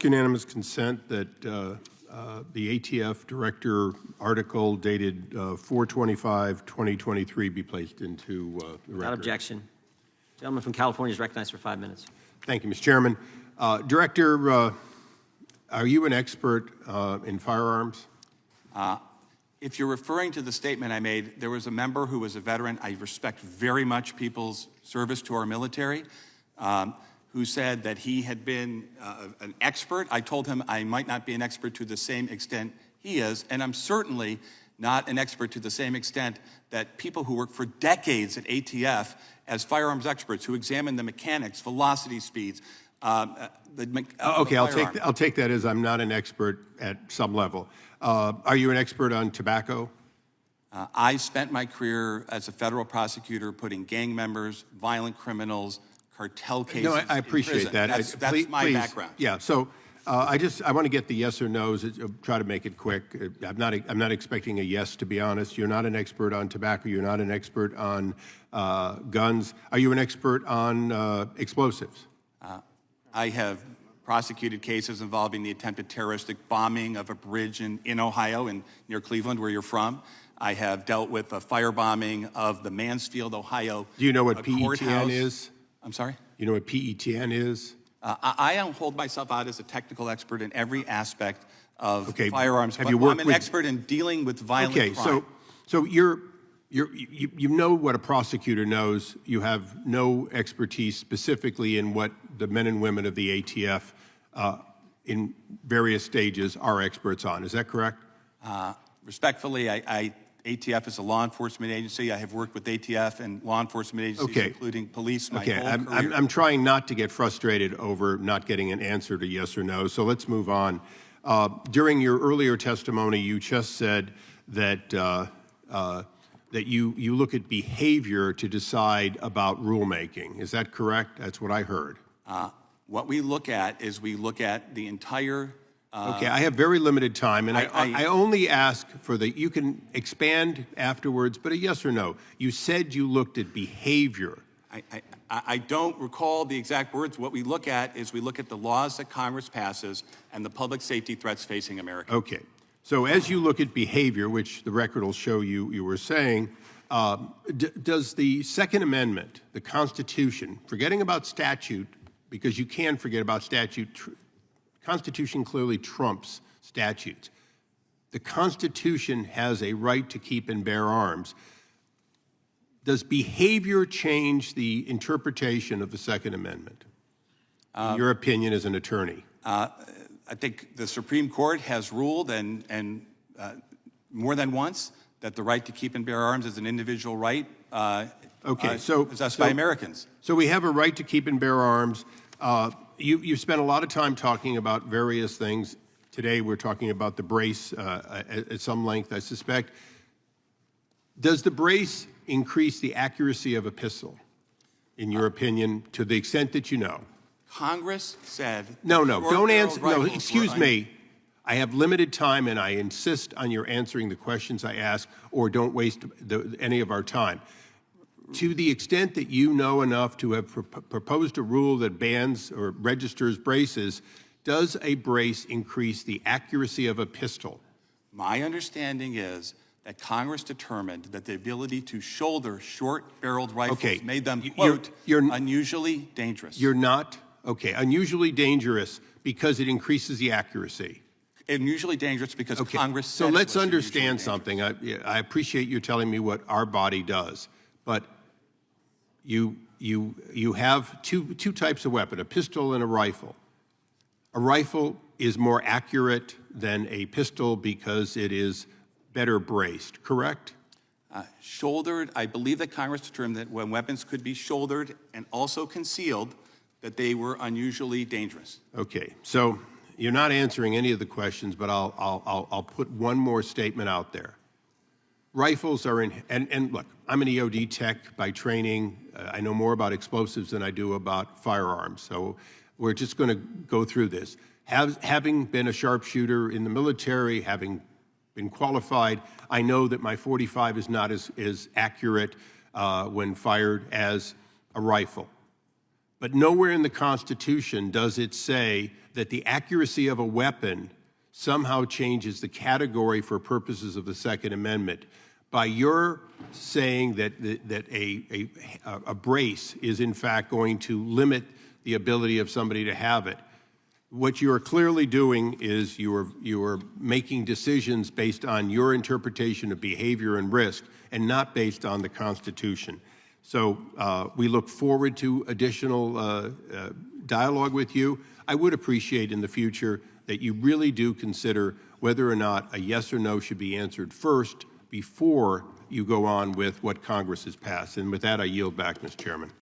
unanimous consent that the ATF Director article dated 4/25/2023 be placed into the record. Without objection. Gentleman from California is recognized for 5 minutes. Thank you, Mr. Chairman. Director, are you an expert in firearms? If you're referring to the statement I made, there was a member who was a veteran. I respect very much people's service to our military, who said that he had been an expert. I told him I might not be an expert to the same extent he is, and I'm certainly not an expert to the same extent that people who work for decades at ATF as firearms experts who examine the mechanics, velocity speeds. Okay, I'll take that as I'm not an expert at some level. Are you an expert on tobacco? I spent my career as a federal prosecutor putting gang members, violent criminals, cartel cases. No, I appreciate that. That's my background. Yeah. So I want to get the yes or no's. Try to make it quick. I'm not expecting a yes, to be honest. You're not an expert on tobacco. You're not an expert on guns. Are you an expert on explosives? I have prosecuted cases involving the attempted terroristic bombing of a bridge in Ohio, near Cleveland, where you're from. I have dealt with the firebombing of the Mansfield, Ohio. Do you know what courthouse. PETN is? I'm sorry? You know what PETN is? I don't hold myself out as a technical expert in every aspect of firearms, have but you worked I'm an expert in dealing with violent crime. Okay, so you know what a prosecutor knows. You have no expertise specifically in what the men and women of the ATF in various stages are experts on. Is that correct? Respectfully, ATF is a law enforcement agency. I have worked with ATF and law enforcement agencies, including police, my whole career. I'm trying not to get frustrated over not getting an answer to yes or no, so let's move on. During your earlier testimony, you just said that that you look at behavior to decide about rulemaking. Is that correct? That's what I heard. What we look at is we look at the entire... Okay, I have very limited time, and I only ask for you can expand afterwards, but a yes or no. You said you looked at behavior. I don't recall the exact words. What we look at is we look at the laws that Congress passes and the public safety threats facing America. Okay, so as you look at behavior, which the record will show you were saying, does the Second Amendment, the Constitution, forgetting about statute, because you can forget about statute, Constitution clearly trumps statutes. The Constitution has a right to keep and bear arms. Does behavior change the interpretation of the Second Amendment, in your opinion as an attorney? I think the Supreme Court has ruled, and more than once, that the right to keep and bear arms is an individual right possessed by Americans. So we have a right to keep and bear arms. You spent a lot of time talking about various things. Today we're talking about the brace at some length, I suspect. Does the brace increase the accuracy of a pistol, in your opinion, to the extent that you know? Congress said... No, don't answer. No, excuse me. I have limited time, and I insist on your answering the questions I ask, or don't waste any of our time. To the extent that you know enough to have proposed a rule that bans or registers braces, does a brace increase the accuracy of a pistol? My understanding is that Congress determined that the ability to shoulder short-barreled rifles made them, quote, unusually dangerous. You're not? Okay, unusually dangerous because it increases the accuracy. Unusually dangerous because Congress said so let's understand something. I appreciate you telling me what our body does, but you have two types of weapon, a pistol and a rifle. A rifle is more accurate than a pistol because it is better braced, correct? Shouldered, I believe that Congress determined that when weapons could be shouldered and also concealed, that they were unusually dangerous. Okay, so you're not answering any of the questions, but I'll put one more statement out there. Rifles are in, and look, I'm an EOD tech by training. I know more about explosives than I do about firearms, so we're just going to go through this. Having been a sharpshooter in the military, having been qualified, I know that my .45 is not as accurate when fired as a rifle. But nowhere in the Constitution does it say that the accuracy of a weapon somehow changes the category for purposes of the Second Amendment. By your saying that a brace is in fact going to limit the ability of somebody to have it, what you are clearly doing is you are making decisions based on your interpretation of behavior and risk and not based on the Constitution. So we look forward to additional dialogue with you. I would appreciate in the future that you really do consider whether or not a yes or no should be answered first before you go on with what Congress has passed. And with that, I yield back, Mr. Chairman.